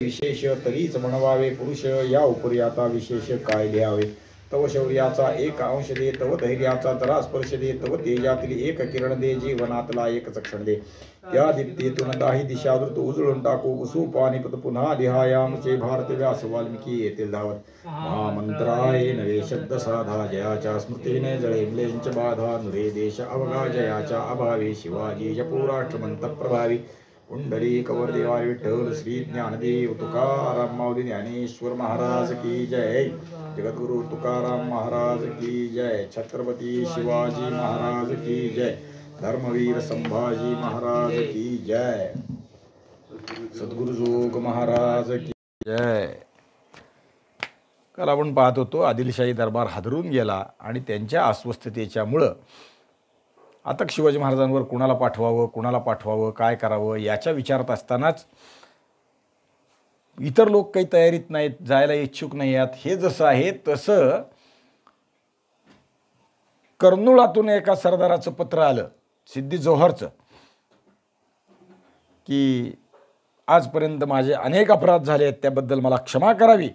विशेष तरीच म्हणवावे पुरुष, या उपरी आता विशेष काय लिहावे. तव शौर्याचा एक अंश दे, तव धैर्याचा जरा स्पर्श दे, तव तेजातील एक किरण दे, जीवनातला एकच क्षण दे. त्या दीप्तीतून दाही दिशा द्रुत उजळून टाकू, उसू पानिपत पुन्हा लिहायामचे भारत व्यास वाल्मिकी येतील धावत. महामंत्राये नवे शब्द साधा, जयाच्या स्मृतीने जळे मुलेंच बाधा. नुरे देश अवघा जयाच्या अभावी, शिवाजी जपू राष्ट्रमंत प्रभावी. पुंडलिक वरदेवा विठ्ठल श्री ज्ञानदेव तुकाराम माऊली ज्ञानेश्वर महाराज की जय. जगद्गुरु तुकाराम महाराज की जय. छत्रपती शिवाजी महाराज की जय. धर्मवीर संभाजी महाराज की जय. सद्गुरु जोग महाराज की जय. काल आपण पाहत होतो आदिलशाही दरबार हादरून गेला आणि त्यांच्या अस्वस्थतेच्यामुळं आता शिवाजी महाराजांवर कुणाला पाठवावं, काय करावं याच्या विचारात असतानाच इतर लोक काही तयारीत नाहीत, जायला इच्छुक नाही आहेत. हे जसं आहे तसं कर्नुळातून एका सरदाराचं पत्र आलं, सिद्दी जोहरचं, की आजपर्यंत माझे अनेक अपराध झाले आहेत, त्याबद्दल मला क्षमा करावी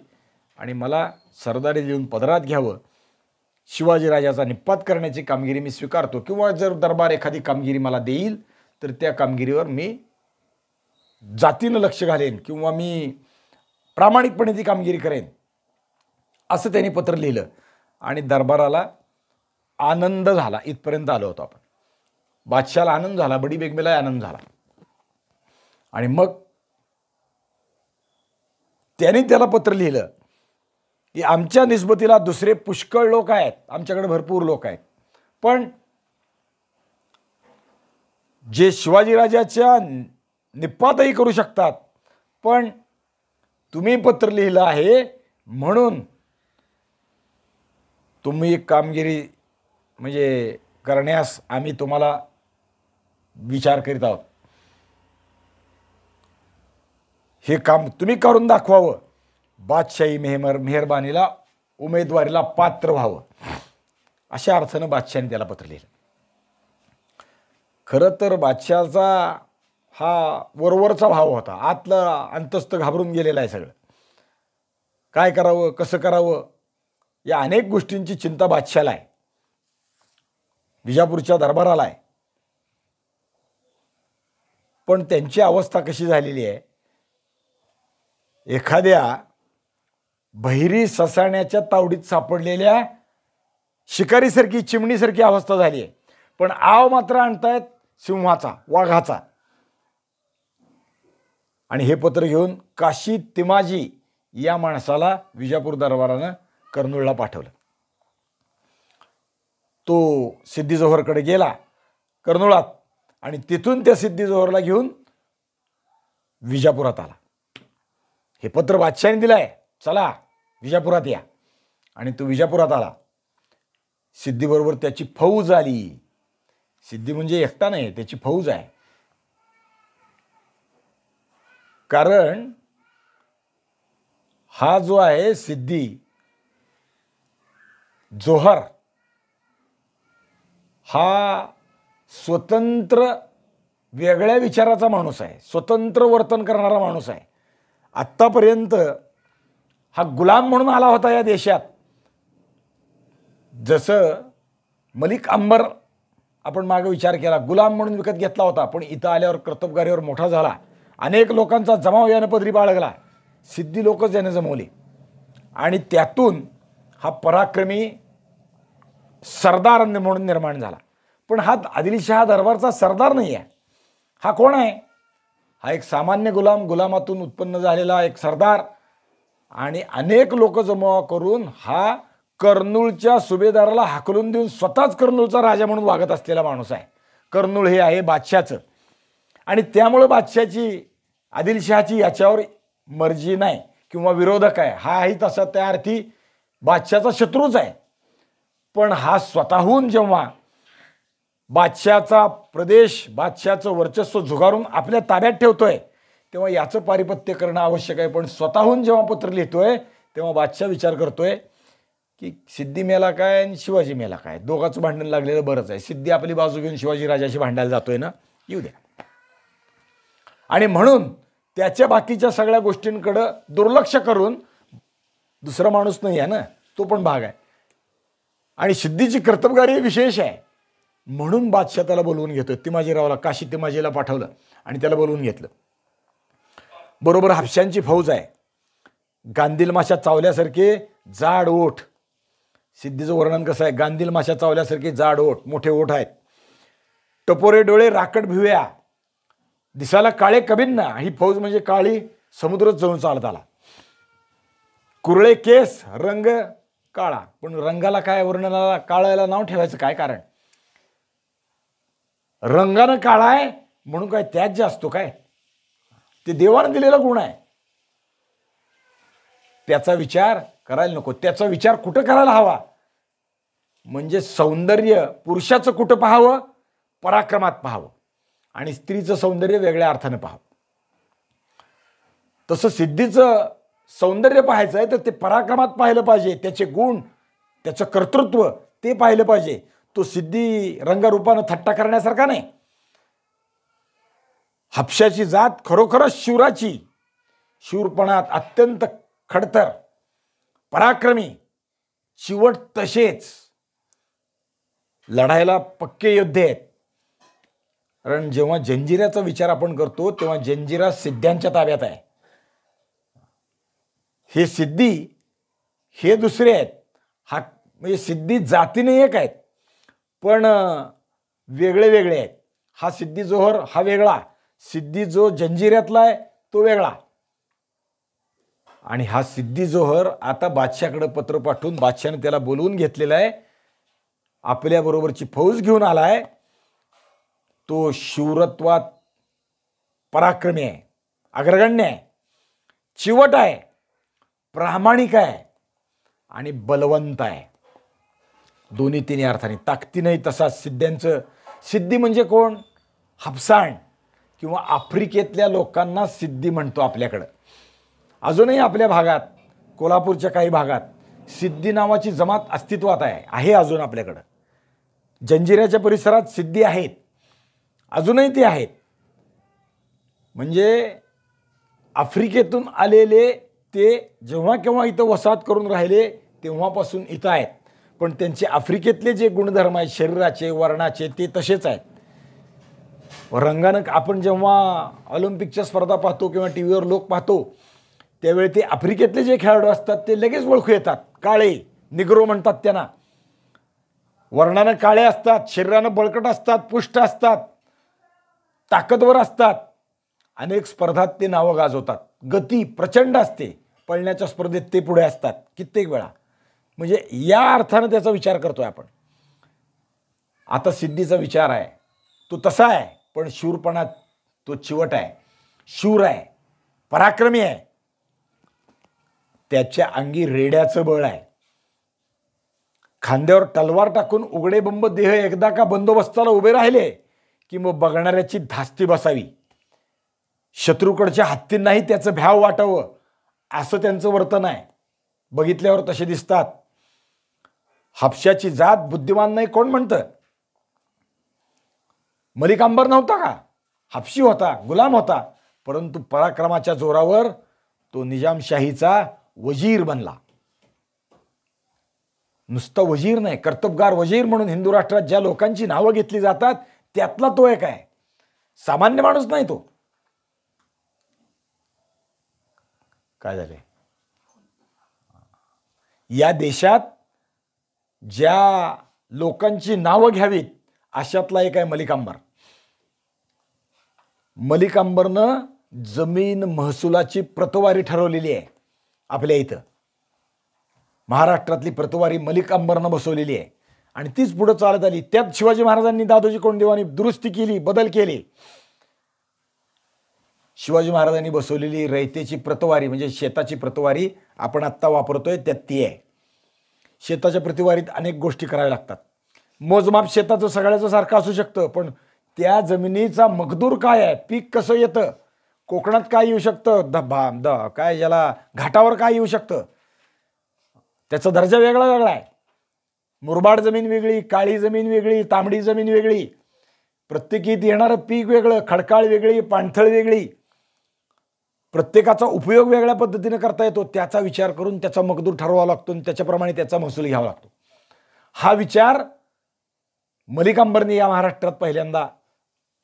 आणि मला सरदारी देऊन पदरात घ्यावं. शिवाजीराजाचा निपात करण्याची कामगिरी मी स्वीकारतो, किंवा जर दरबार एखादी कामगिरी मला देईल तर त्या कामगिरीवर मी जातीनं लक्ष घालेन किंवा मी प्रामाणिकपणे ती कामगिरी करेन, असं त्यांनी पत्र लिहिलं. आणि दरबाराला आनंद झाला. इथपर्यंत आलो होतो आपण. बादशाहाला आनंद झाला, बडी बेगमेला आनंद झाला. आणि मग त्यांनी त्याला पत्र लिहिलं की आमच्या निस्बतीला दुसरे पुष्कळ लोक आहेत, आमच्याकडे भरपूर लोक आहेत, पण जे शिवाजीराजाच्या निपातही करू शकतात, पण तुम्ही पत्र लिहिलं आहे म्हणून तुम्ही कामगिरी म्हणजे करण्यास आम्ही तुम्हाला विचार करीत आहोत. हे काम तुम्ही करून दाखवावं, बादशाही मेहरबानीला उमेदवारीला पात्र व्हावं, अशा अर्थानं बादशाहाने त्याला पत्र लिहिलं. खरं तर बादशाहाचा हा वरवरचा भाव होता, आतलं अंतस्थ घाबरून गेलेला आहे सगळं. काय करावं, कसं करावं या अनेक गोष्टींची चिंता बादशाहाला आहे, विजापूरच्या दरबाराला आहे. पण त्यांची अवस्था कशी झालेली आहे, एखाद्या बहिरी ससाण्याच्या तावडीत सापडलेल्या शिकारीसारखी, चिमणीसारखी अवस्था झाली आहे. पण आव मात्र आणतायत सिंहाचा, वाघाचा. आणि हे पत्र घेऊन काशी तिमाजी या माणसाला विजापूर दरबारानं कर्नूलला पाठवलं. तो सिद्दी जोहरकडे गेला कर्नूलात आणि तिथून त्या सिद्दी जोहरला घेऊन विजापुरात आला. हे पत्र बादशाहाने दिलंय, चला विजापुरात या. आणि तो विजापुरात आला. सिद्धीबरोबर त्याची फौज आली. सिद्धी म्हणजे एकटा नाही, त्याची फौज आहे. कारण हा जो आहे सिद्धी जोहर, हा स्वतंत्र वेगळ्या विचाराचा माणूस आहे, स्वतंत्र वर्तन करणारा माणूस आहे. आत्तापर्यंत हा गुलाम म्हणून आला होता या देशात. जसं मलिक अंबर आपण मागे विचार केला, गुलाम म्हणून विकत घेतला होता, पण इथं आल्यावर कर्तबगारीवर मोठा झाला. अनेक लोकांचा जमाव यानं पदरी बाळगला. सिद्धी लोकच याने जमवली आणि त्यातून हा पराक्रमी सरदार म्हणून निर्माण झाला. पण हा आदिलशहा दरबारचा सरदार नाही आहे. हा कोण आहे? हा एक सामान्य गुलामातून उत्पन्न झालेला एक सरदार. आणि अनेक लोक जमा करून हा कर्नूलच्या सुभेदाराला हाकलून देऊन स्वतःच कर्नूलचा राजा म्हणून वागत असलेला माणूस आहे. कर्नूल हे आहे बादशाचं. आणि त्यामुळे बादशाची, आदिलशहाची याच्यावर मर्जी नाही किंवा विरोधक आहे. हाही तसा त्या अर्थी बादशाचा शत्रूच आहे. पण हा स्वतःहून जेव्हा बादशाचा प्रदेश, बादशाचं वर्चस्व झुगारून आपल्या ताब्यात ठेवतोय, तेव्हा याचं पारिपत्य करणं आवश्यक आहे. पण स्वतःहून जेव्हा पत्र लिहितोय तेव्हा बादशाह विचार करतोय की सिद्धी मेला काय आणि शिवाजी मेला काय, दोघांचं भांडण लागलेलं बरंच आहे. सिद्धी आपली बाजू घेऊन शिवाजी राजाशी भांडायला जातोय ना, येऊ द्या. आणि म्हणून त्याच्या बाकीच्या सगळ्या गोष्टींकडे दुर्लक्ष करून दुसरा माणूस नाही आहे ना, तो पण भाग आहे. आणि सिद्धीची कर्तबगारी विशेष आहे म्हणून बादशाह त्याला बोलवून घेतोय. तिमाजीरावला काशी तिमाजीला पाठवलं आणि त्याला बोलवून घेतलं. बरोबर हापशांची फौज आहे. गांधील माशा चावल्यासारखे जाड ओठ. सिद्धीचं वर्णन कसं आहे? गांधील माशा चावल्यासारखे जाड ओठ, मोठे ओठ आहेत, टपोरे डोळे, राकट भिव्या, दिसायला काळे कबिन्ना. ही फौज म्हणजे काळी समुद्रच जाऊन चालत आला. कुरळे केस, रंग काळा. पण रंगाला काय, वर्णनाला काळाला नाव ठेवायचं काय कारण? रंगानं काळा आहे म्हणून काय त्याज्य असतो काय? ते देवानं दिलेला गुण आहे. त्याचा विचार करायला नको. त्याचा विचार कुठं करायला हवा? म्हणजे सौंदर्य पुरुषाचं कुठं पाहावं? पराक्रमात पाहावं. आणि स्त्रीचं सौंदर्य वेगळ्या अर्थानं पाहावं. तसं सिद्धीचं सौंदर्य पाहायचं आहे तर ते पराक्रमात पाहिलं पाहिजे. त्याचे गुण, त्याचं कर्तृत्व ते पाहिलं पाहिजे. तो सिद्धी रंगरूपानं थट्टा करण्यासारखा नाही. हापशाची जात खरोखरच शूराची, शूरपणात अत्यंत खडतर, पराक्रमी, चिवट तसेच लढायला पक्के योद्धे आहेत. कारण जेव्हा जंजिऱ्याचा विचार आपण करतो तेव्हा जंजिरा सिद्ध्यांच्या ताब्यात आहे. हे सिद्धी हे दुसरे आहेत. हा म्हणजे सिद्धी जातीने एक आहेत पण वेगळे वेगळे आहेत. हा सिद्धी जोहर हा वेगळा, सिद्धी जो जंजिऱ्यातला आहे तो वेगळा. आणि हा सिद्धी जोहर आता बादशाहकडे पत्र पाठवून बादशाहने त्याला बोलवून घेतलेला आहे. आपल्या बरोबरची फौज घेऊन आलाय. तो शूरत्वात पराक्रमी आहे, अग्रगण्य आहे, चिवट आहे, प्रामाणिक आहे आणि बलवंत आहे. दोन्ही तिन्ही अर्थाने. ताकदीनंही तसाच सिद्ध्यांचं. सिद्धी म्हणजे कोण? हापसाण किंवा आफ्रिकेतल्या लोकांना सिद्धी म्हणतो आपल्याकडं. अजूनही आपल्या भागात, कोल्हापूरच्या काही भागात सिद्धी नावाची जमात अस्तित्वात आहे अजून आपल्याकडं. जंजिऱ्याच्या परिसरात सिद्धी आहेत, अजूनही ते आहेत. म्हणजे आफ्रिकेतून आलेले ते जेव्हा केव्हा इथं वसाहत करून राहिले तेव्हापासून इथं आहेत. पण त्यांचे आफ्रिकेतले जे गुणधर्म आहेत शरीराचे, वर्णाचे, ते तसेच आहेत. रंगानं आपण जेव्हा ऑलिम्पिकच्या स्पर्धा पाहतो किंवा टी व्हीवर लोक पाहतो त्यावेळी ते आफ्रिकेतले जे खेळाडू असतात ते लगेच ओळखू येतात. काळे, निग्रो म्हणतात त्यांना. वर्णानं काळे असतात, शरीरानं बळकट असतात, पुष्ट असतात, ताकदवर असतात. अनेक स्पर्धात ते नावं गाजवतात. गती प्रचंड असते. पळण्याच्या स्पर्धेत ते पुढे असतात कित्येक वेळा. म्हणजे या अर्थानं त्याचा विचार करतोय आपण. आता सिद्धीचा विचार आहे तो तसा आहे पण शूरपणात तो चिवट आहे, शूर आहे, पराक्रमी आहे. त्याच्या अंगी रेड्याचं बळ आहे. खांद्यावर तलवार टाकून उघडे बंब देह एकदा का बंदोबस्ताला उभे राहिले की मग बघणाऱ्याची धास्ती बसावी. शत्रूकडच्या हत्तींनाही त्याचं भ्याव वाटावं असं त्यांचं वर्तन आहे. बघितल्यावर तसे दिसतात. हापशाची जात बुद्धिमान नाही कोण म्हणतं? मलिक अंबर नव्हता का? हापशी होता, गुलाम होता, परंतु पराक्रमाच्या जोरावर तो निजामशाहीचा वजीर बनला. नुसतं वजीर नाही, कर्तबगार वजीर म्हणून हिंदू राष्ट्रात ज्या लोकांची नावं घेतली जातात त्यातला तो एक आहे. सामान्य माणूस नाही तो. काय झाले? या देशात ज्या लोकांची नावं घ्यावीत अशातला एक आहे मलिक अंबर. मलिक अंबरनं जमीन महसुलाची प्रतवारी ठरवलेली आहे. आपल्या इथं महाराष्ट्रातली प्रतवारी मलिक अंबरनं बसवलेली आहे आणि तीच पुढे चालत आली. त्यात शिवाजी महाराजांनी, दादोजी कोंडदेवांनी दुरुस्ती केली, बदल केले. शिवाजी महाराजांनी बसवलेली रयतेची प्रतवारी म्हणजे शेताची प्रतवारी आपण आत्ता वापरतोय त्यात ती आहे. शेताच्या प्रतिवारीत अनेक गोष्टी कराव्या लागतात. मोजमाप शेताचं सगळ्याचं सारखं असू शकतं पण त्या जमिनीचा मकदूर काय आहे, पीक कसं येतं, कोकणात काय येऊ शकतं, काय ज्याला घाटावर काय येऊ शकतं, त्याचा दर्जा वेगळा वेगळा आहे. मुरबाड जमीन वेगळी, काळी जमीन वेगळी, तांबडी जमीन वेगळी, प्रत्येकीत येणारं पीक वेगळं, खडकाळ वेगळी, पाणथळ वेगळी. प्रत्येकाचा उपयोग वेगळ्या पद्धतीने करता येतो, त्याचा विचार करून त्याचा मकदूर ठरवावा लागतो आणि त्याच्याप्रमाणे त्याचा महसूल घ्यावा लागतो. हा विचार मलिक अंबरने या महाराष्ट्रात पहिल्यांदा,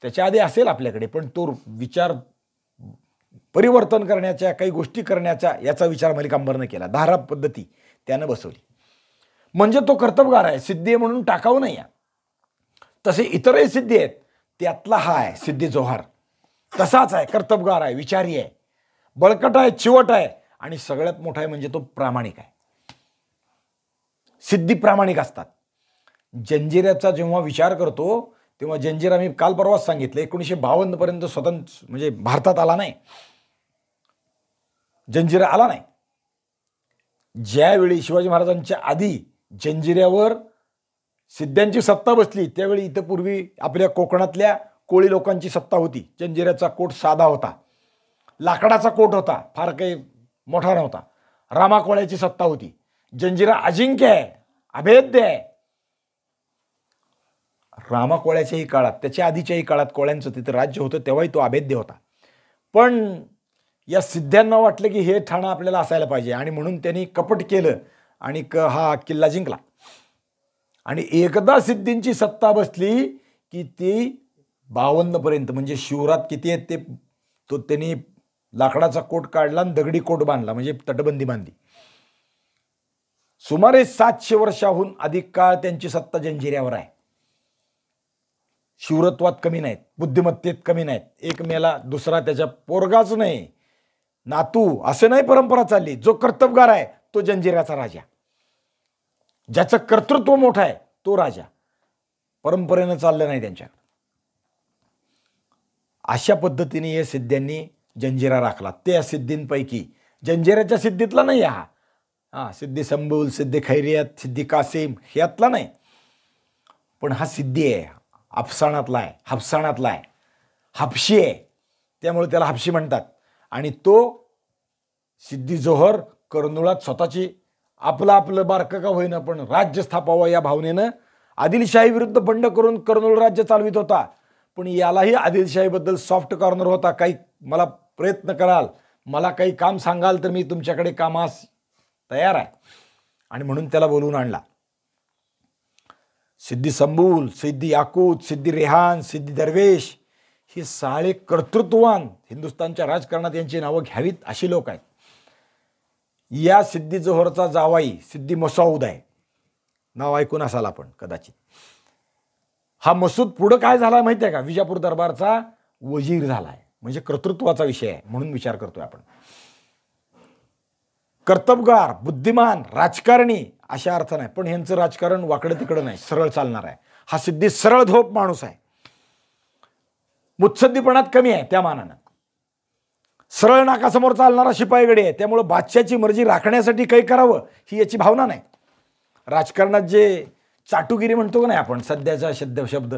त्याच्या आधी असेल आपल्याकडे, पण तो विचार परिवर्तन करण्याच्या, काही गोष्टी करण्याचा याचा विचार मलिक अंबरने केला. धारा पद्धती त्यानं बसवली. म्हणजे तो कर्तबगार आहे, सिद्धी आहे म्हणून टाकावं नाही. तसे इतरही सिद्धी आहेत, त्यातला हा आहे सिद्धी जोहर. तसाच आहे, कर्तबगार आहे, विचारी आहे, बळकट आहे, चिवट आहे आणि सगळ्यात मोठा आहे म्हणजे तो प्रामाणिक आहे. सिद्धी प्रामाणिक असतात. जंजिऱ्याचा जेव्हा विचार करतो तेव्हा जंजिरा, मी काल परवाच सांगितलं, 1952 पर्यंत स्वतंत्र म्हणजे भारतात आला नाही, जंजिरा आला नाही. ज्यावेळी शिवाजी महाराजांच्या आधी जंजिऱ्यावर सिद्ध्यांची सत्ता बसली त्यावेळी इथं पूर्वी आपल्या कोकणातल्या कोळी लोकांची सत्ता होती. जंजिऱ्याचा कोट साधा होता, लाकडाचा कोट होता, फार काही मोठा नव्हता. रामा कोळ्याची सत्ता होती. जंजिरा अजिंक्य आहे, अभेद्य आहे. रामा कोळ्याच्याही काळात, त्याच्या आधीच्याही काळात कोळ्यांचं तिथं राज्य होतं, तेव्हाही तो अभेद्य होता. पण या सिद्ध्यांना वाटलं की हे ठाणं आपल्याला असायला पाहिजे आणि म्हणून त्यांनी कपट केलं आणि हा किल्ला जिंकला. आणि एकदा सिद्धींची सत्ता बसली की ती 52 पर्यंत, म्हणजे शिवरात किती आहेत ते, तो त्यांनी लाकडाचा कोट काढला आणि दगडी कोट बांधला, म्हणजे तटबंदी बांधली. सुमारे 700 वर्षाहून अधिक काळ त्यांची सत्ता जंजिऱ्यावर आहे. शूरत्वात कमी नाहीत, बुद्धिमत्तेत कमी नाहीत. एक मेला दुसरा त्याच्या पोरगाच नाही, नातू, असं नाही परंपरा चालली. जो कर्तबगार आहे तो जंजिऱ्याचा राजा, ज्याचं कर्तृत्व मोठं आहे तो राजा. परंपरेनं चाललं नाही त्यांच्या. अशा पद्धतीने या सिद्ध्यांनी जंजिरा राखला. त्या सिद्धींपैकी जंजिऱ्याच्या सिद्धीतला नाही हा सिद्धी संबूल, सिद्धी खैरियत, सिद्धी कासिम ह्यातला नाही, पण हा सिद्धी आहे, अफसाणातला आहे, हाफसाणातला आहे, हापशी आहे, त्यामुळे त्याला हापशी म्हणतात. आणि तो सिद्धी जोहर कर्नुळात स्वतःची आपलं बारकं का होईना पण राज्य स्थापावं या भावनेनं आदिलशाही विरुद्ध बंड करून कर्नूल राज्य चालवित होता. पण यालाही आदिलशाहीबद्दल सॉफ्ट कॉर्नर होता. काही मला प्रयत्न कराल, मला काही काम सांगाल तर मी तुमच्याकडे कामास तयार आहे, आणि म्हणून त्याला बोलवून आणला. सिद्धी संबूल, सिद्धी याकूत, सिद्धी रेहान, सिद्धी दरवेश हे साळे कर्तृत्ववान, हिंदुस्थानच्या राजकारणात यांची नावं घ्यावीत अशी लोक आहेत. या सिद्धी जोहरचा जावाई सिद्धी मसऊद आहे, नाव ऐकून असाल आपण कदाचित. हा मसूद पुढं काय झाला माहिती आहे का, विजापूर दरबारचा वजीर झालाय, म्हणजे कर्तृत्वाचा विषय आहे म्हणून विचार करतोय आपण. कर्तबगार, बुद्धिमान, राजकारणी अशा अर्थ नाही, पण ह्यांचं राजकारण वाकडं तिकडं नाही, सरळ चालणार आहे. हा सिद्धी सरळ धोप माणूस आहे, मुत्सद्दीपणात कमी आहे, त्या मानानं सरळ नाकासमोर चालणारा शिपाईगडी आहे. त्यामुळं बादशाची मर्जी राखण्यासाठी काही करावं ही याची भावना नाही. राजकारणात जे चाटुगिरी म्हणतो का नाही आपण, सध्याचा शब्द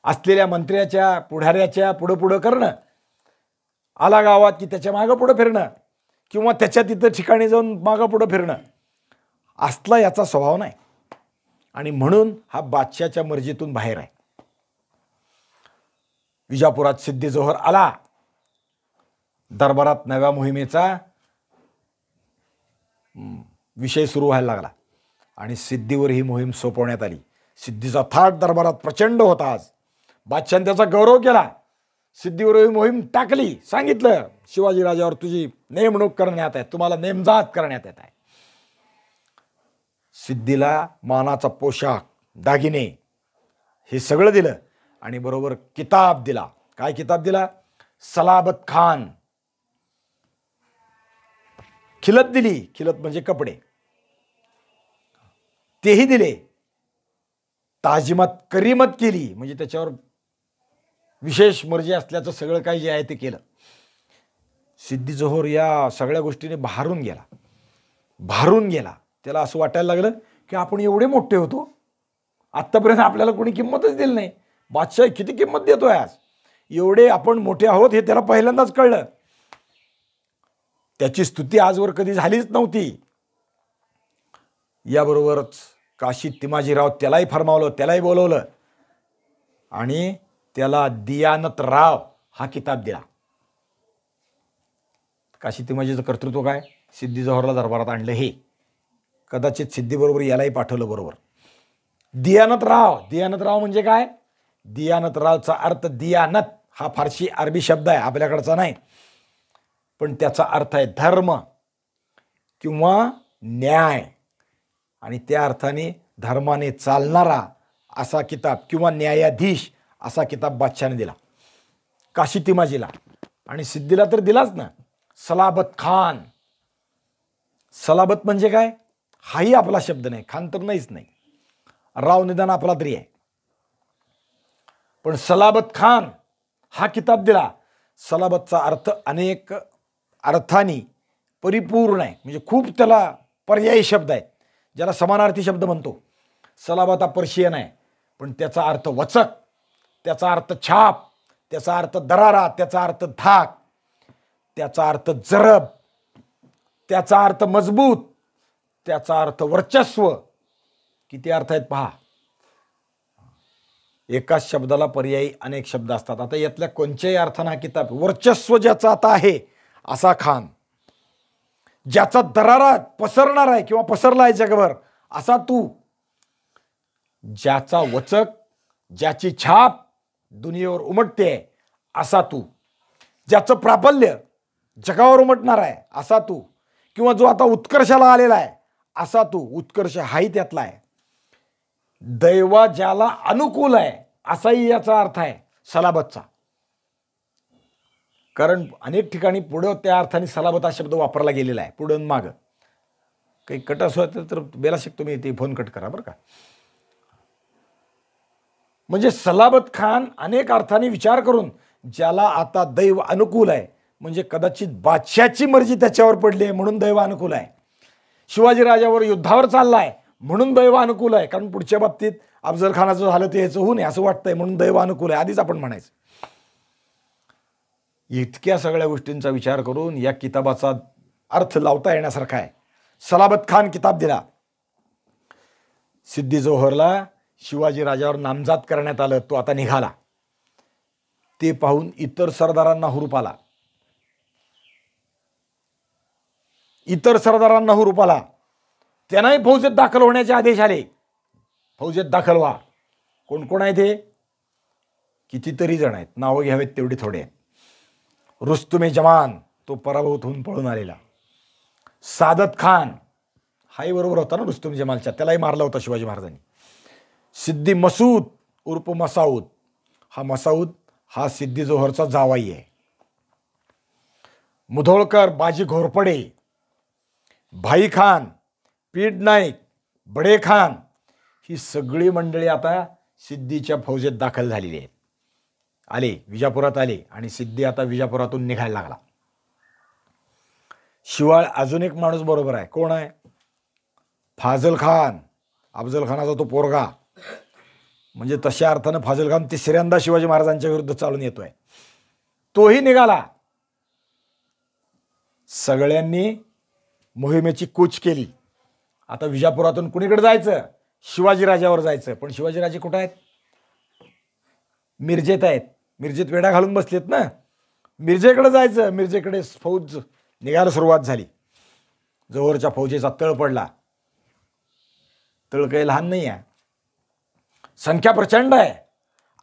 असलेल्या मंत्र्याच्या पुढाऱ्याच्या पुढं करणं, आला गावात की त्याच्या मागं पुढं फिरणं किंवा त्याच्या तिथं ठिकाणी जाऊन मागं पुढं फिरणं, असला याचा स्वभाव नाही. आणि म्हणून हा बादशाच्या मर्जीतून बाहेर आहे. विजापुरात सिद्धी जोहर आला. दरबारात नव्या मोहिमेचा विषय सुरू व्हायला लागला आणि सिद्धीवर ही मोहीम सोपवण्यात आली. सिद्धीचा थाट दरबारात प्रचंड होता. आज बादशाने त्याचा गौरव केला. सिद्धीवर ही मोहीम टाकली. सांगितलं शिवाजी राजावर तुझी नेमणूक करण्यात आहे, तुम्हाला नेमजात करण्यात येत आहे. सिद्धीला मानाचा पोशाख, दागिने हे सगळं दिलं आणि बरोबर किताब दिला. काय किताब दिला? सलाबत खान. खिलत दिली, खिलत म्हणजे कपडे, तेही दिले. ताजिमत करीमत केली, म्हणजे त्याच्यावर विशेष मर्जी असल्याचं सगळं काही जे आहे ते केलं. सिद्धी जोहर या सगळ्या गोष्टीने भारून गेला. त्याला असं वाटायला लागलं की आपण एवढे मोठे होतो, आत्तापर्यंत आपल्याला कोणी किंमतच दिली नाही. बादशाह किती किंमत देतोय आज, एवढे आपण मोठे आहोत हे त्याला पहिल्यांदाच कळलं. त्याची स्तुती आजवर कधी झालीच नव्हती. याबरोबरच काशी तिमाजीराव त्यालाही फरमावलं, त्यालाही बोलवलं आणि त्याला दियानत राव हा किताब दिला. काशी तिमाजीचं कर्तृत्व काय? सिद्धी जोहरला दरबारात आणलं, हे कदाचित सिद्धीबरोबर यालाही पाठवलं बरोबर. दियानतराव म्हणजे काय? दियानतरावचा अर्थ, दियानत हा फारसी अरबी शब्द आहे, आपल्याकडचा नाही, पण त्याचा अर्थ आहे धर्म किंवा न्याय, आणि त्या अर्थाने धर्माने चालणारा असा किताब किंवा न्यायाधीश असा किताब बादशाहने दिला काशी तिमाजीला. आणि सिद्धीला तर दिलाच ना. सलाबत खान, सलाबत म्हणजे काय? हाही आपला शब्द नाही, खान तर नाहीच नाही, राव निदान आपला तरी आहे, पण सलाबत खान हा किताब दिला. सलाबतचा अर्थ अनेक अर्थांनी परिपूर्ण आहे, म्हणजे खूप त्याला पर्यायी शब्द आहेत, ज्याला समानार्थी शब्द म्हणतो. सलाबत हा पर्शियन आहे, पण त्याचा अर्थ वचक, त्याचा अर्थ छाप, त्याचा अर्थ दरारा, त्याचा अर्थ धाक, त्याचा अर्थ जरब, त्याचा अर्थ मजबूत, त्याचा अर्थ वर्चस्व. किती अर्थ आहेत पहा. एकाच शब्दाला पर्यायी अनेक शब्द असतात. आता यातल्या कोणत्याही अर्थानं हा किताब, वर्चस्व ज्याचा आता आहे असा खान, ज्याचा दरारा पसरणार आहे किंवा पसरला आहे जगभर असा तू, ज्याचा वचक, ज्याची छाप दुनियेवर उमटते असा तू, ज्याचं प्राबल्य जगावर उमटणार आहे असा तू, किंवा जो आता उत्कर्षाला आलेला आहे असा तू. उत्कर्ष हाही त्यातला आहे. दैवा ज्याला अनुकूल आहे असाही याचा अर्थ आहे सलाबतचा. कारण अनेक ठिकाणी पुढं त्या अर्थाने सलाबत हा शब्द वापरला गेलेला आहे, पुढं मागं. काही कट असं तर बेलाशक तुम्ही ते फोन कट करा बरं का. म्हणजे सलाबत खान अनेक अर्थाने विचार करून, ज्याला आता दैव अनुकूल आहे, म्हणजे कदाचित बादशाची मर्जी त्याच्यावर पडली आहे म्हणून दैव अनुकूल आहे. शिवाजी राजावर युद्धावर चाललाय म्हणून दैव अनुकूल आहे, कारण पुढच्या बाबतीत अफजल खानाचं झालं ते याचं होऊ नये असं वाटतंय म्हणून दैव अनुकूल आहे, आधीच आपण म्हणायचं. इतक्या सगळ्या गोष्टींचा विचार करून या किताबाचा अर्थ लावता येण्यासारखा आहे. सलाबत खान किताब दिला. सिद्धी जोहरला शिवाजी राजावर नामजात करण्यात आलं, तो आता निघाला. ते पाहून इतर सरदारांना हुरूप आला. त्यांनाही फौजेत दाखल होण्याचे आदेश आले. फौजेत दाखल व्हा. कोण कोण आहे ते? कितीतरी जण आहेत, नावं घ्यावेत तेवढे थोडे आहेत. रुस्तुम जमान, तो पराभूत होऊन पळून आलेला. सादत खान, हाही बरोबर होता ना रुस्तुम जमालच्या, त्यालाही मारला होता शिवाजी महाराजांनी. सिद्दी मसूद उर्फ मसाऊद, हा मसाऊद हा सिद्धी जोहरचा जावाई आहे. मुधोळकर, बाजी घोरपडे, भाई खान, पीड नाईक, बडे खान, ही सगळी मंडळी आता सिद्धीच्या फौजेत दाखल झालेली आहेत. आले, विजापुरात आले, आणि सिद्धी आता विजापुरातून निघायला लागला. शिवाय अजून एक माणूस बरोबर आहे. कोण आहे? फाजल खान, अफजल खानाचा तो पोरगा. म्हणजे तशा अर्थानं फाजल खान तिसऱ्यांदा शिवाजी महाराजांच्या विरुद्ध चालून येतोय. तोही निघाला. सगळ्यांनी मोहिमेची कूच केली. आता विजापुरातून कुणीकडे जायचं? शिवाजीराजावर जायचं. पण शिवाजीराजे कुठं आहेत? मिरजेत आहेत. मिरजेत वेढा घालून बसलेत ना. मिरजेकडे जायचं. मिरजेकडे फौज निघायला सुरुवात झाली. जोहरच्या फौजेचा तळ पडला. तळ काही लहान नाही आहे, संख्या प्रचंड आहे.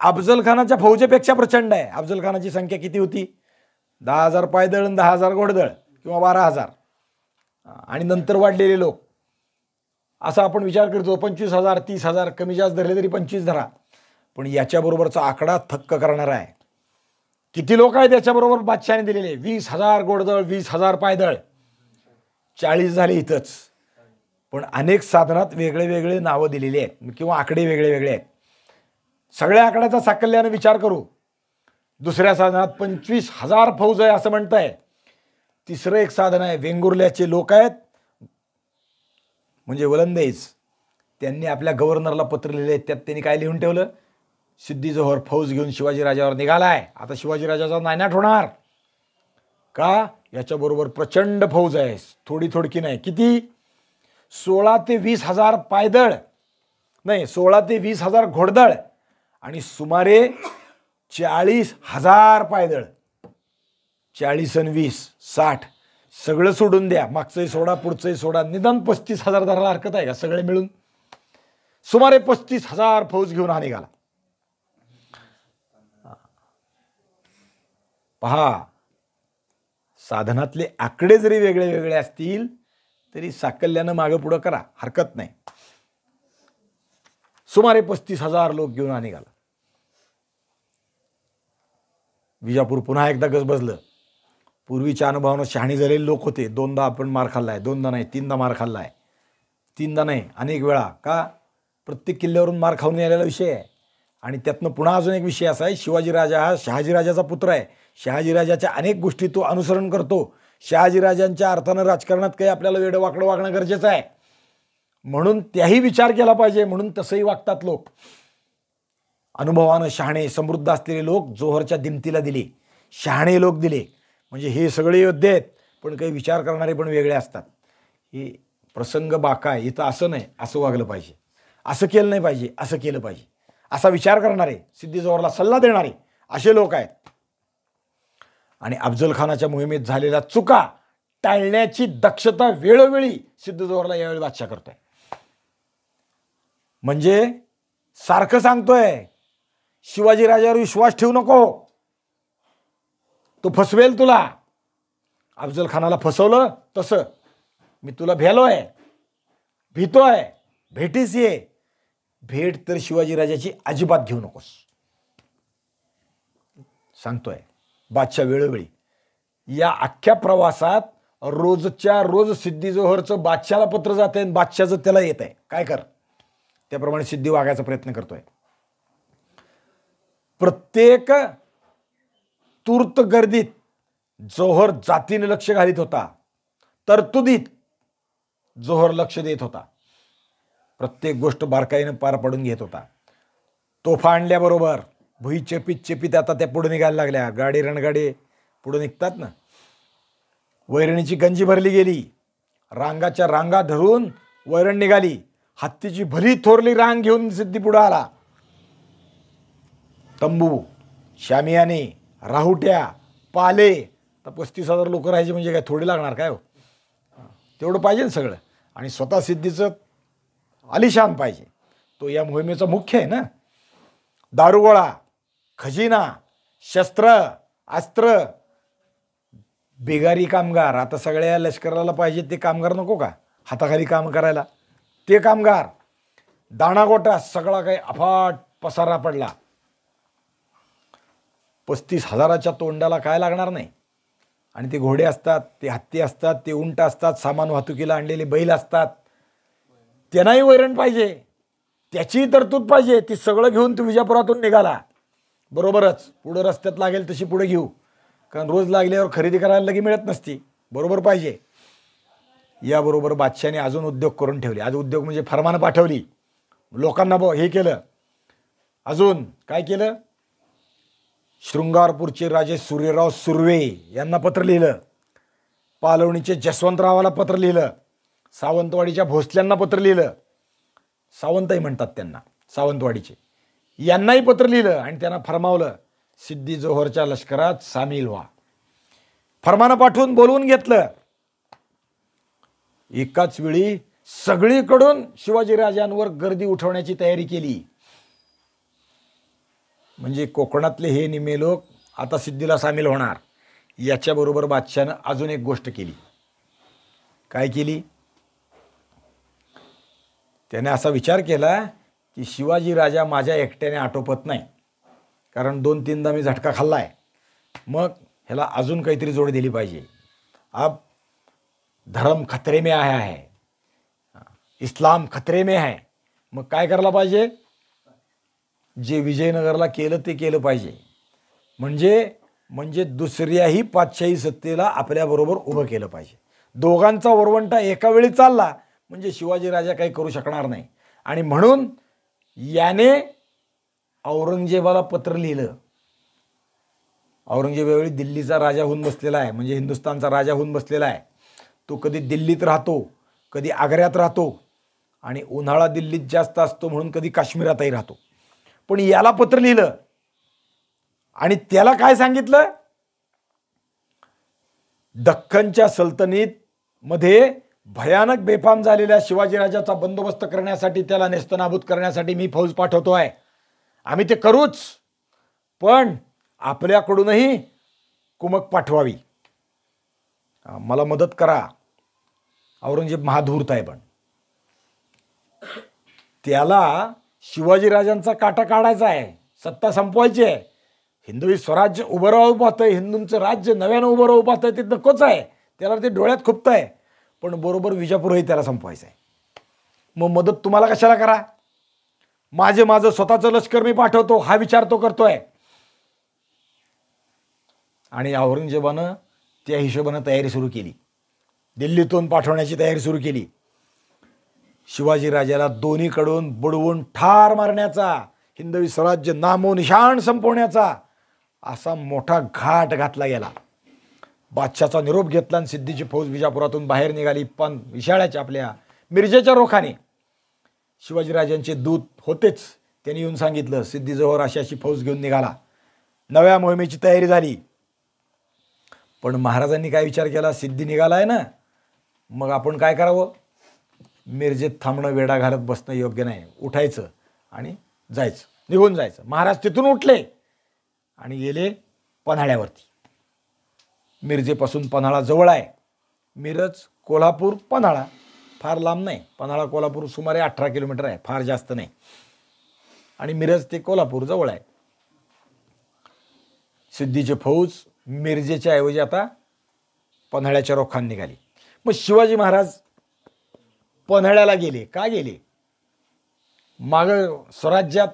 अफजल खानाच्या फौजेपेक्षा प्रचंड आहे. अफजल खानाची संख्या किती होती? 10,000 पायदळ आणि 10,000 घोडदळ किंवा 12,000, आणि नंतर वाढलेले लोक. असा आपण विचार करतो 25,000 30,000 कमी जास्त धरले तरी 25 धरा. पण याच्याबरोबरचा आकडा थक्क करणारा आहे. किती लोक आहेत याच्याबरोबर बादशाहाने दिलेले? 20,000 घोडदळ, 20,000 पायदळ, 40 झाले इथंच. पण अनेक साधनात वेगळे वेगळे नावं दिलेली आहेत किंवा आकडे वेगळे वेगळे आहेत. सगळ्या आकड्याचा साकल्याने विचार करू. दुसऱ्या साधनात 25,000 फौज आहे असं म्हणताय. तिसरं एक साधन आहे, वेंगुर्ल्याचे लोक आहेत, म्हणजे वलंदेज. त्यांनी आपल्या गव्हर्नरला पत्र लिहिले. त्यात त्यांनी काय लिहून ठेवलं? सिद्धी जोहर फौज घेऊन शिवाजीराजावर निघालाय. आता शिवाजीराजाचा नायनाट होणार का? याच्याबरोबर प्रचंड फौज आहे, थोडी थोडकी नाही. किती? 16 ते 20,000 पायदळ, नाही 16 ते 20,000 घोडदळ, आणि सुमारे 40,000 पायदळ. 40 आणि 20 60, सगळं सोडून द्या, मागचंही सोडा पुढचंही सोडा, निदान 35,000 धरायला हरकत आहे का सगळे मिळून? सुमारे 35,000 फौज घेऊन हा निघाला. पहा, साधनातले आकडे जरी वेगळे वेगळे असतील तरी साकल्यानं मागं पुढं करा, हरकत नाही. सुमारे 35,000 लोक घेऊन हा निघाला. विजापूर पुन्हा एकदा गजबजलं. पूर्वीच्या अनुभवानं शहाणी झालेले लोक होते. 2दा आपण मार खाल्लाय, 2दा नाही 3दा मार खाल्लाय, 3दा नाही अनेक वेळा. का? प्रत्येक किल्ल्यावरून मार खाऊन आलेला विषय आहे. आणि त्यातनं पुन्हा अजून एक विषय असा आहे, शिवाजीराजा हा शहाजीराजाचा पुत्र आहे. शहाजीराजाच्या अनेक गोष्टी तो अनुसरण करतो. शहाजीराजांच्या अर्थानं राजकारणात काही आपल्याला वेडवाकडं वागणं गरजेचं आहे, म्हणून त्याही विचार केला पाहिजे. म्हणून तसंही वागतात लोक. अनुभवानं शहाणे समृद्ध असलेले लोक जोहरच्या दिमतीला दिले, शहाणे लोक दिले. म्हणजे हे सगळे योद्धे आहेत, पण काही विचार करणारे पण वेगळे असतात. हे प्रसंग बाका आहे, इथं असं नाही, असं वागलं पाहिजे, असं केलं नाही पाहिजे, असं केलं पाहिजे, असा विचार करणारे, सिद्धी जोहरला सल्ला देणारे असे लोक आहेत. आणि अफजल खानाच्या मोहिमेत झालेल्या चुका टाळण्याची दक्षता वेळोवेळी सिद्धी जोहरला यावेळी बादशाह करतोय. म्हणजे सारखं सांगतोय, शिवाजी राजावर विश्वास ठेवू नको, तो फसवेल तुला. अफजल खानाला फसवलं तसं. मी तुला भेलोय, भीतोय, भेटीस ये. भेट तर शिवाजी राजाची अजिबात घेऊ नकोस सांगतोय बादशाह वेळोवेळी. या अख्ख्या प्रवासात रोजच्या रोज सिद्धी जोहरचं बादशाहला पत्र जात आहे, बादशाहचं त्याला येत आहे. काय कर? त्याप्रमाणे सिद्धी वागायचा प्रयत्न करतोय. प्रत्येक तूर्त गर्दीत जोहर जातीने लक्ष घालीत होता, तरतुदीत जोहर लक्ष देत होता, प्रत्येक गोष्ट बारकाईनं पार पडून घेत होता. तोफा आणल्याबरोबर भुई चेपीत चेपीत आता त्या पुढे निघायला लागल्या. गाडी रणगाडी पुढे निघतात ना. वैरणीची गंजी भरली गेली, रांगाच्या रांगा धरून वैरण निघाली. हत्तीची भली थोरली रांग घेऊन सिद्धी पुढे आला. तंबू, शामियाने, राहुट्या, पाले. तर 35,000 लोक राहायचे म्हणजे काय थोडी लागणार काय हो? तेवढं पाहिजे ना सगळं. आणि स्वतः सिद्धीचं आलिशान पाहिजे. तो या मोहिमेचा मुख्य आहे ना. दारुगोळा, खजिना, शस्त्र, अस्त्र, बेगारी कामगार. आता सगळ्या लष्कराला पाहिजे ते कामगार नको का हाताखाली काम करायला? ते कामगार, दाणागोटा, सगळा काही अफाट पसारा पडला. 35,000च्या तोंडाला काय लागणार नाही. आणि ते घोडे असतात, ते हत्ती असतात, ते उंट असतात, सामान वाहतुकीला आणलेले बैल असतात. त्यांनाही वैरण पाहिजे, त्याची तरतूद पाहिजे. ती सगळं घेऊन तू विजापुरातून निघाला. बरोबरच पुढं रस्त्यात लागेल तशी पुढे घेऊ, कारण रोज लागल्यावर खरेदी करायला लगी मिळत नसती. बरोबर पाहिजे. याबरोबर बादशाने अजून उद्योग करून ठेवले. आज उद्योग म्हणजे फरमानं पाठवली लोकांना, हे केलं. अजून काय केलं? शृंगारपूरचे राजे सूर्यराव सुर्वे यांना पत्र लिहिलं. पालवणीचे जसवंतरावाला पत्र लिहिलं. सावंतवाडीच्या भोसल्यांना पत्र लिहिलं. सावंतही म्हणतात त्यांना, सावंतवाडीचे. यांनाही पत्र लिहिलं आणि त्यांना फरमावलं सिद्धी जोहरच्या लष्करात सामील व्हा. फरमानं पाठवून बोलवून घेतलं. एकाच वेळी सगळीकडून शिवाजीराजांवर गर्दी उठवण्याची तयारी केली. म्हणजे कोकणातले हे निमे लोक आता सिद्धीला सामील होणार. याच्याबरोबर बादशाहनं अजून एक गोष्ट केली. काय केली? त्याने असा विचार केला की शिवाजी राजा माझ्या एकट्याने आटोपत नाही, कारण 2-3दा मी झटका खाल्लाय. मग ह्याला अजून काहीतरी जोड दिली पाहिजे. अब धर्म खतरे में आया है, इस्लाम खतरे में है. मग काय करायला पाहिजे? जे विजयनगरला केलं ते केलं पाहिजे. म्हणजे दुसऱ्याही पातशाही सत्तेला आपल्याबरोबर उभं केलं पाहिजे. दोघांचा वरवंटा एका वेळी चालला म्हणजे शिवाजीराजा काही करू शकणार नाही. आणि म्हणून याने औरंगजेबाला पत्र लिहिलं. औरंगजेब यावेळी दिल्लीचा राजा होऊन बसलेला आहे, म्हणजे हिंदुस्थानचा राजा होऊन बसलेला आहे. तो कधी दिल्लीत राहतो, कधी आग्र्यात राहतो, आणि उन्हाळा दिल्लीत जास्त असतो म्हणून कधी काश्मीरातही राहतो. पण याला पत्र लिहिलं आणि त्याला काय सांगितलं? दख्खनच्या सल्तनीत मध्ये भयानक बेफाम झालेल्या शिवाजीराजाचा बंदोबस्त करण्यासाठी, त्याला नेस्तनाबूत करण्यासाठी मी फौज पाठवतोय. आम्ही ते करूच, पण आपल्याकडूनही कुमक पाठवावी. मला मदत करा. औरंगजेब महाधूर्त आहे, पण त्याला शिवाजीराजांचा काटा काढायचा आहे, सत्ता संपवायची आहे. हिंदवी स्वराज्य उभं राहू पाहतंय, हिंदूंचं राज्य नव्यानं उभं राहू पाहतंय, ते नकोच आहे, त्याला ते डोळ्यात खुपत आहे. पण बरोबर विजापूरही त्याला संपवायचं आहे. मग मदत तुम्हाला कशाला करा? माझं स्वतःचं लष्कर मी पाठवतो, हा विचार तो करतोय. आणि औरंगजेबानं त्या हिशोबानं तयारी सुरू केली. दिल्लीतून पाठवण्याची तयारी सुरू केली. शिवाजीराजाला दोन्हीकडून बुडवून ठार मारण्याचा, हिंदवी स्वराज्य नामोनिशाण संपवण्याचा असा मोठा घाट घातला गेला. बादशाचा निरोप घेतला आणि सिद्धीची फौज विजापुरातून बाहेर निघाली. पण विशाळ्याच्या आपल्या मिरजेच्या रोखाने शिवाजीराजांचे दूत होतेच, त्यांनी येऊन सांगितलं सिद्धीजवळ अशी अशी फौज घेऊन निघाला. नव्या मोहिमेची तयारी झाली. पण महाराजांनी काय विचार केला? सिद्धी निघालाय ना, मग आपण काय करावं? मिरजेत थांबणं, वेढा घालत बसणं योग्य नाही. उठायचं आणि जायचं, निघून जायचं. महाराज तिथून उठले आणि गेले पन्हाळ्यावरती. मिरजेपासून पन्हाळा जवळ आहे. मिरज, कोल्हापूर, पन्हाळा फार लांब नाही. पन्हाळा कोल्हापूर सुमारे 18 किलोमीटर आहे, फार जास्त नाही. आणि मिरज ते कोल्हापूर जवळ आहे. सिद्धीची फौज मिरजेच्या ऐवजी आता पन्हाळ्याच्या रोखान निघाली. मग शिवाजी महाराज पन्हाळ्याला गेले. का गेले? मागं स्वराज्यात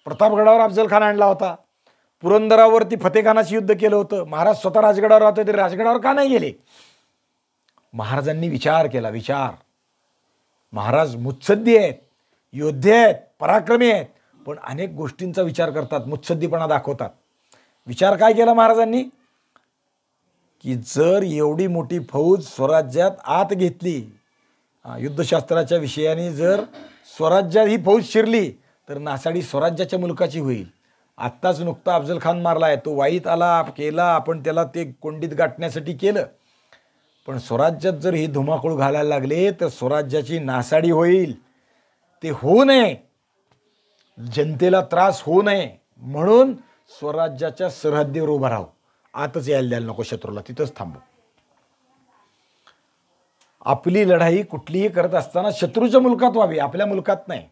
प्रतापगडावर अफजल खान आणला होता, पुरंदरावरती फतेखानाशी युद्ध केलं होतं. महाराज स्वतः राजगडावर होते, तरी राजगडावर का नाही गेले? महाराजांनी विचार केला. विचार, महाराज मुत्सद्दी आहेत, योद्धे आहेत, पराक्रमी आहेत, पण अनेक गोष्टींचा विचार करतात, मुत्सद्दीपणा दाखवतात. विचार काय केला महाराजांनी? की जर एवढी मोठी फौज स्वराज्यात आत घेतली, युद्धशास्त्राच्या विषयाने जर स्वराज्यात ही फौज शिरली, तर नासाडी स्वराज्याच्या मुलकाची होईल. आत्ताच नुकता अफजल खान मारलाय, तो वाईत आला केला, आपण त्याला ते कोंडीत गाठण्यासाठी केलं. पण स्वराज्यात जर ही धुमाकूळ घालायला लागले तर स्वराज्याची नासाडी होईल. ते होऊ नये, जनतेला त्रास होऊ नये, म्हणून स्वराज्याच्या सरहद्दीवर उभा राहू. आतच यायला द्यायला नको शत्रूला, तिथंच थांबू. आपली लढाई कुठलीही करत असताना शत्रूच्या मुलकात व्हावी, आपल्या मुलकात नाही.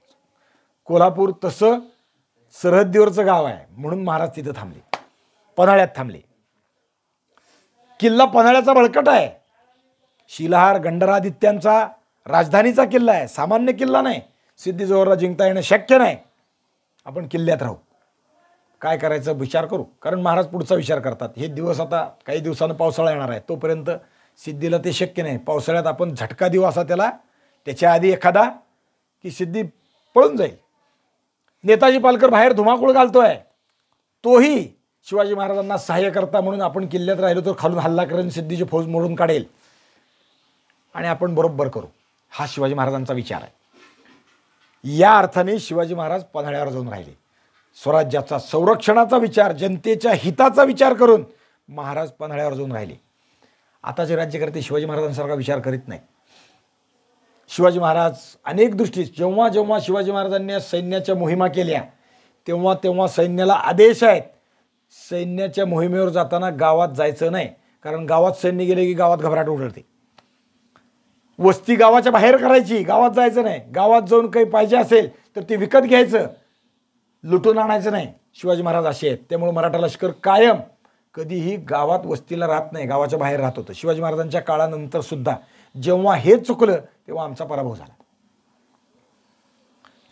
कोल्हापूर तसं सरहद्दीवरचं गाव आहे, म्हणून महाराज तिथं थांबले, पन्हाळ्यात थांबले. किल्ला पन्हाळ्याचा बळकट आहे. शिलाहार गंडरादित्यांचा राजधानीचा किल्ला आहे, सामान्य किल्ला नाही. सिद्धीजवळला जिंकता येणं शक्य नाही. आपण किल्ल्यात राहू. काय करायचं विचार करू, कारण महाराज पुढचा विचार करतात. हे दिवस आता काही दिवसानं पावसाळा येणार आहे, तोपर्यंत सिद्धीला ते शक्य नाही. पावसाळ्यात आपण झटका देऊ असा त्याला, त्याच्या आधी एखादा, की सिद्धी पळून जाईल. नेताजी पालकर बाहेर धुमाकूळ घालतोय, तोही शिवाजी महाराजांना सहाय्य करता म्हणून आपण किल्ल्यात राहिलो तर खालून हल्ला करून सिद्धीची फौज मोडून काढेल आणि आपण बरोबर करू. हा शिवाजी महाराजांचा विचार आहे. या अर्थाने शिवाजी महाराज पन्हाळ्यावर जाऊन राहिले. स्वराज्याचा, संरक्षणाचा विचार, जनतेच्या हिताचा विचार करून महाराज पन्हाळ्यावर जाऊन राहिले. आताचे राज्यकर्ते शिवाजी महाराजांसारखा विचार करीत नाही. शिवाजी महाराज अनेक दृष्टीत, जेव्हा जेव्हा शिवाजी महाराजांनी सैन्याच्या मोहिमा केल्या, तेव्हा तेव्हा सैन्याला आदेश आहेत, सैन्याच्या मोहिमेवर जाताना गावात जायचं नाही, कारण गावात सैन्य गेले की गावात घबराट उडते. वस्ती गावाच्या बाहेर करायची, गावात जायचं नाही. गावात जाऊन काही पाहिजे असेल तर ते विकत घ्यायचं, लुटून आणायचं नाही. शिवाजी महाराज असे आहेत. त्यामुळे मराठा लष्कर कायम कधीही गावात वस्तीला राहत नाही, गावाच्या बाहेर राहत होतं. शिवाजी महाराजांच्या काळानंतर सुद्धा जेव्हा हे चुकलं तेव्हा आमचा पराभव झाला.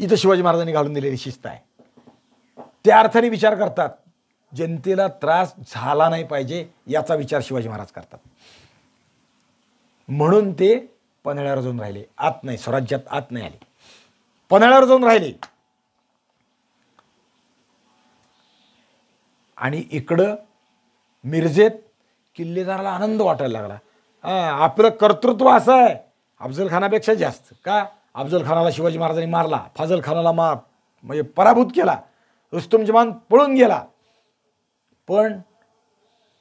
इथं शिवाजी महाराजांनी घालून दिलेली शिस्त आहे. त्या अर्थाने विचार करतात, जनतेला त्रास झाला नाही पाहिजे याचा विचार शिवाजी महाराज करतात. म्हणून ते पन्हाळ्यावर जाऊन राहिले, आत नाही, स्वराज्यात आत नाही आले, पन्हाळ्यावर जाऊन राहिले. आणि इकडं मिरजेत किल्लेदाराला आनंद वाटायला लागला. आपलं कर्तृत्व असं आहे अफजल खानापेक्षा जास्त. का? अफजल खानाला शिवाजी महाराजांनी मारला, फाजल खानाला म्हणजे पराभूत केला, रुस्तुम जमान पळून गेला. पण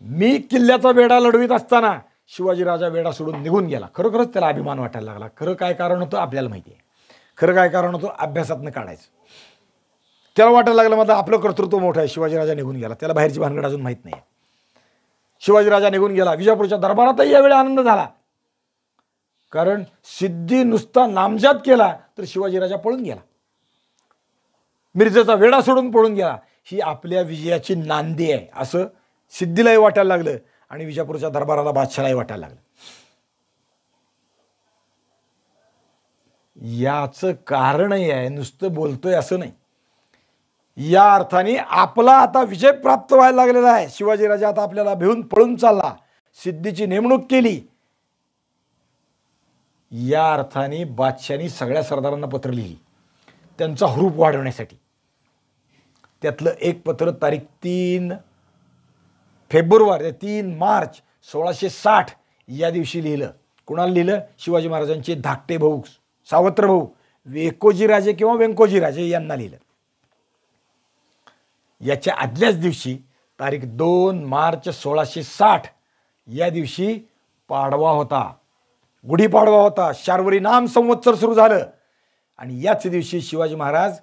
मी किल्ल्याचा वेढा लढवीत असताना शिवाजीराजा वेडा सोडून निघून गेला. खरोखरच त्याला अभिमान वाटायला लागला. खरं काय कारण होतं आपल्याला माहिती आहे. खरं काय कारण होतं अभ्यासातनं काढायचं. त्याला वाटायला लागलं माझं आपलं कर्तृत्व मोठं आहे. शिवाजीराजा निघून गेला. त्याला बाहेरची भानगड अजून माहीत नाही. शिवाजीराजा निघून गेला. विजापूरच्या दरबारातही यावेळी आनंद झाला. कारण सिद्धी नुसता नामजात केला तर शिवाजीराजा पळून गेला. मिरजेचा वेडा सोडून पळून गेला. ही आपल्या विजयाची नांदी आहे असं सिद्धीलाही वाटायला लागलं आणि विजापूरच्या दरबाराला बादशाहलाही वाटायला लागलं. याचं कारणही आहे, नुसतं बोलतोय असं नाही. या अर्थाने आपला आता विजय प्राप्त व्हायला लागलेला आहे. शिवाजीराजा आता आपल्याला भिवून पळून चालला. सिद्धीची नेमणूक केली. या अर्थाने बादशाहांनी सगळ्या सरदारांना पत्र लिहिली त्यांचा हुरूप वाढवण्यासाठी. त्यातलं एक पत्र तारीख 3 फेब्रुवारी 3 मार्च 1660 या दिवशी लिहिलं. कुणाला लिहिलं? शिवाजी महाराजांचे धाकटे भाऊ, सावत्र भाऊ वेकोजीराजे किंवा व्यंकोजीराजे यांना लिहिलं. याच्या आदल्याच दिवशी तारीख 2 मार्च 1660 या दिवशी पाडवा होता, गुढीपाडवा होता. शार्वरी नाम संवत्सर सुरू झालं आणि याच दिवशी शिवाजी महाराज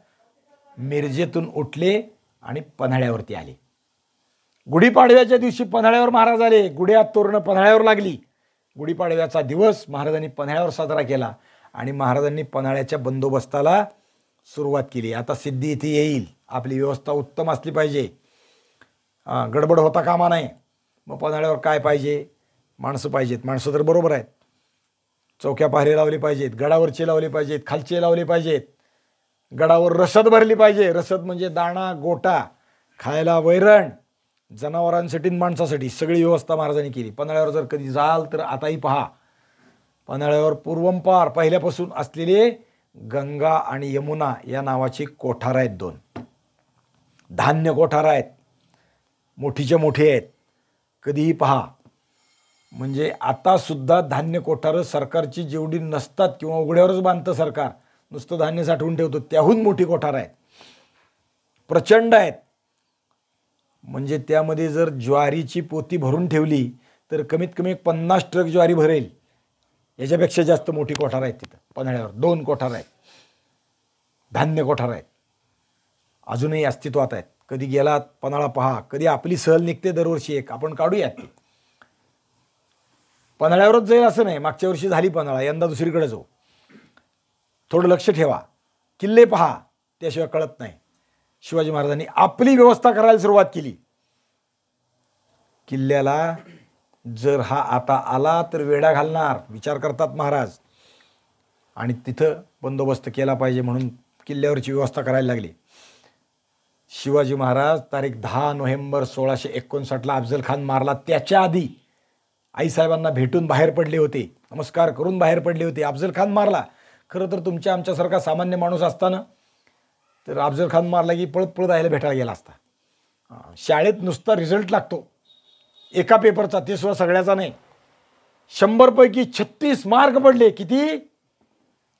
मिरजेतून उठले आणि पन्हाळ्यावरती आले. गुढीपाडव्याच्या दिवशी पन्हाळ्यावर महाराज आले. गुढ्यात तोरणं पन्हाळ्यावर लागली. गुढीपाडव्याचा दिवस महाराजांनी पन्हाळ्यावर साजरा केला आणि महाराजांनी पन्हाळ्याच्या बंदोबस्ताला सुरुवात केली. आता सिद्धी इथे येईल. आपली व्यवस्था उत्तम असली पाहिजे. गडबड होता कामा नाही. मग पन्हाळ्यावर काय पाहिजे? माणसं पाहिजेत. माणसं तर बरोबर आहेत. चौक्या पाहरे लावले पाहिजेत, गडावरचे लावले पाहिजेत, खालचे लावले पाहिजेत. गडावर रसद भरली पाहिजे. रसद म्हणजे दाणा, गोटा, खायला वैरण, जनावरांसाठी माणसासाठी सगळी व्यवस्था महाराजांनी केली. पन्हाळ्यावर जर कधी जाल तर आताही पहा, पन्हाळ्यावर पूर्वंपार पहिल्यापासून असलेले गंगा आणि यमुना या नावाचे कोठार आहेत. 2 धान्य कोठार आहेत. मोठीच्या मोठे आहेत. कधीही पहा. म्हणजे आता सुद्धा धान्य कोठारं सरकारची जेवढी नसतात किंवा उघड्यावरच बांधतं सरकार, नुसतं धान्य साठवून ठेवतो, त्याहून मोठी कोठार आहेत. प्रचंड आहेत. म्हणजे त्यामध्ये जर ज्वारीची पोती भरून ठेवली तर कमीत कमी 50 ट्रक ज्वारी भरेल. याच्यापेक्षा जास्त मोठी कोठार आहेत तिथं पन्हाळ्यावर. 2 कोठार आहेत. धान्य कोठार आहेत. अजूनही अस्तित्वात आहेत. कधी गेलात पन्हाळा पहा. कधी आपली सहल निघते दरवर्षी एक, आपण काढूयात ती. पन्हाळ्यावरच जाईल असं नाही. मागच्या वर्षी झाली पन्हाळा, यंदा दुसरीकडे जाऊ. थोडं लक्ष ठेवा. किल्ले पहा, त्याशिवाय कळत नाही. शिवाजी महाराजांनी आपली व्यवस्था करायला सुरुवात केली. किल्ल्याला जर हा आता आला तर वेढा घालणार विचार करतात महाराज आणि तिथं बंदोबस्त केला पाहिजे म्हणून किल्ल्यावरची व्यवस्था करायला लागली. शिवाजी महाराज तारीख 10 नोव्हेंबर 1659ला अफजल खान मारला. त्याच्या आधी आईसाहेबांना भेटून बाहेर पडले होते, नमस्कार करून बाहेर पडले होते. अफजल खान मारला. खरं तर तुमच्या आमच्यासारखा सामान्य माणूस असताना तर अफजल खान मारला की पळत पळत आयला भेटायला गेला असता. शाळेत नुसता रिझल्ट लागतो एका पेपरचा, ते सुद्धा सगळ्याचा नाही. 100 पैकी 36 मार्क पडले. किती?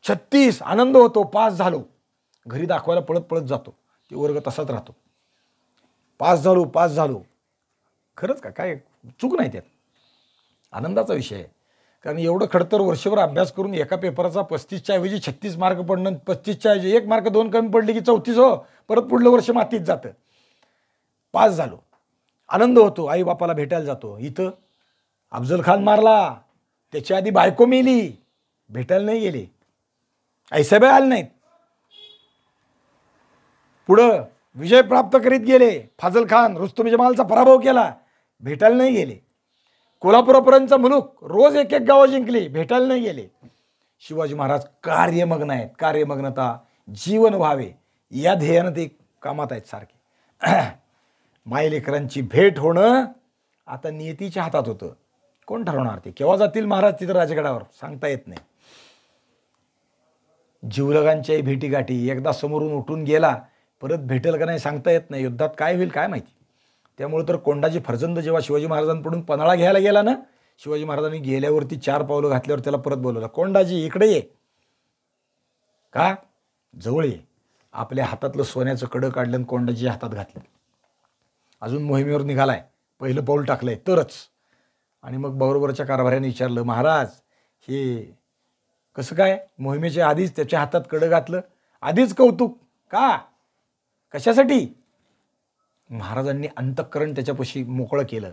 36. आनंद होतो. पास झालो. घरी दाखवायला पळत पळत जातो. ते वर्ग तसाच राहतो. पास झालो, पास झालो. खरंच का? काय चूक नाही त्यात. आनंदाचा विषय आहे. कारण एवढं खडतर वर्षभर अभ्यास करून एका पेपराचा 35च्या ऐवजी 36 मार्क पडणं, 35च्या ऐवजी 1 मार्क 2 कमी पडले की 34 हो, परत पुढलं वर्ष मातीत जातं. पास झालो. आनंद होतो. आई बापाला भेटायला जातो. इथं अफजल खान मारला, त्याच्या आधी बायको मेली, भेटायला नाही गेले. आईसाहेब आले नाहीत. पुढं विजय प्राप्त करीत गेले. फाजल खान, रुस्तुम जमालचा पराभव केला, भेटायला नाही गेले. कोल्हापुरापर्यंतचा मुलूक रोज एक एक गावं जिंकली, भेटायला नाही गेले. शिवाजी महाराज कार्यमग्न आहेत. कार्यमग्नता जीवन व्हावे या ध्येयानं ते कामात आहेत सारखे. मायलेकरांची भेट होणं आता नियतीच्या हातात होतं. कोण ठरवणार ते? केव्हा जातील महाराज तिथं राजगडावर सांगता येत नाही. जीवलगांच्याही भेटीगाठी, एकदा समोरून उठून गेला परत भेटेल का नाही सांगता येत नाही. युद्धात काय होईल काय माहिती. त्यामुळे तर कोंडाजी फर्जंद जेव्हा शिवाजी महाराजांकडून पन्हाळा घ्यायला गेला ना, शिवाजी महाराजांनी गेल्यावरती 4 पावलं घातल्यावर त्याला परत बोलवलं. कोंडाजी इकडे ये. का? जवळ ये. आपल्या हातातलं सोन्याचं कडं काढलं आणि कोंडाजीच्या हातात घातलं. अजून मोहिमेवर निघालाय, पहिलं पाऊल टाकलंय तरच. आणि मग बरोबरच्या कारभाऱ्याने विचारलं, महाराज हे कसं काय? मोहिमेच्या आधीच त्याच्या हातात कडं घातलं, आधीच कौतुक का? कशासाठी? महाराजांनी अंतःकरण त्याच्यापाशी मोकळं केलं.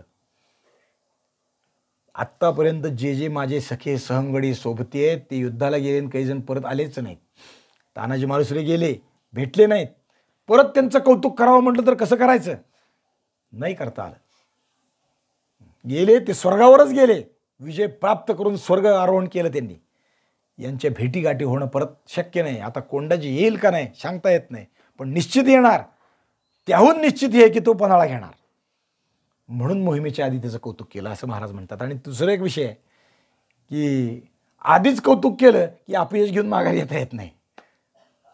आत्तापर्यंत जे जे माझे सखे सहंगडी सोबती आहेत ते युद्धाला गेले आणि काही जण परत आलेच नाहीत. तानाजी मालुसरे गेले, भेटले नाहीत. परत त्यांचं कौतुक करावं म्हटलं तर कसं करायचं? नाही करता आलं. गेले ते स्वर्गावरच गेले, विजय प्राप्त करून स्वर्ग आरोहण केलं त्यांनी. यांच्या भेटीगाठी होणं परत शक्य नाही. आता कोंडाजी येईल का नाही सांगता येत नाही, पण निश्चित येणार. त्याहून निश्चित हे की तो पन्हाळा घेणार. म्हणून मोहिमेच्या आधी त्याचं कौतुक केलं असं महाराज म्हणतात. आणि दुसरा एक विषय आहे की आधीच कौतुक केलं की अपयश घेऊन माघारी येता येत नाही.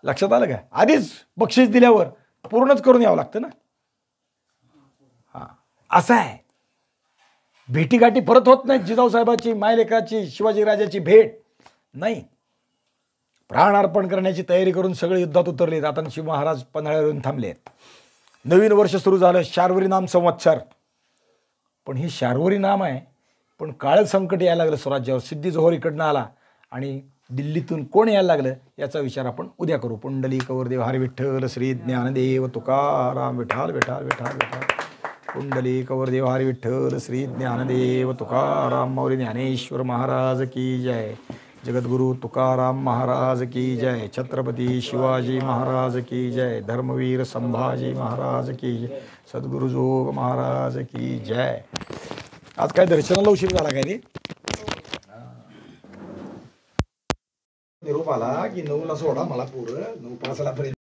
लक्षात आलं का? आधीच बक्षीस दिल्यावर पूर्णच करून यावं लागतं ना. हां, असं आहे. भेटीगाठी परत होत नाहीत. जिजाऊसाहेबाची, मायलेकाची, शिवाजीराजाची भेट नाही. प्राण अर्पण करण्याची तयारी करून सगळे युद्धात उतरलेत. आता शिव महाराज पन्हाळ्यावर येऊन थांबले आहेत. नवीन वर्ष सुरू झालं, शार्वरी नाम संवत्सर. पण हे शार्वरी नाम आहे, पण काळं संकट यायला लागलं स्वराज्यावर. सिद्धी जोहर इकडनं आला आणि दिल्लीतून कोण यायला लागलं याचा विचार आपण उद्या करू. पुंडलिक वरदेव हरी विठ्ठल श्री ज्ञानदेव तुकाराम विठाल विठाल विठाल विठाल. पुंडलिक वरदेव हरी विठ्ठल श्री ज्ञानदेव तुकाराम मौली ज्ञानेश्वर महाराज की जय. जगद्गुरु तुकाराम महाराज की जय. छत्रपती शिवाजी महाराज की जय. धर्मवीर संभाजी महाराज की जय. सद्गुरु जोग महाराज की जय. आज काय दर्शनाला उशीर झाला काय रे? निरोप आला की 9ला सोडा मला, पूर्ण 9:05 पर्यंत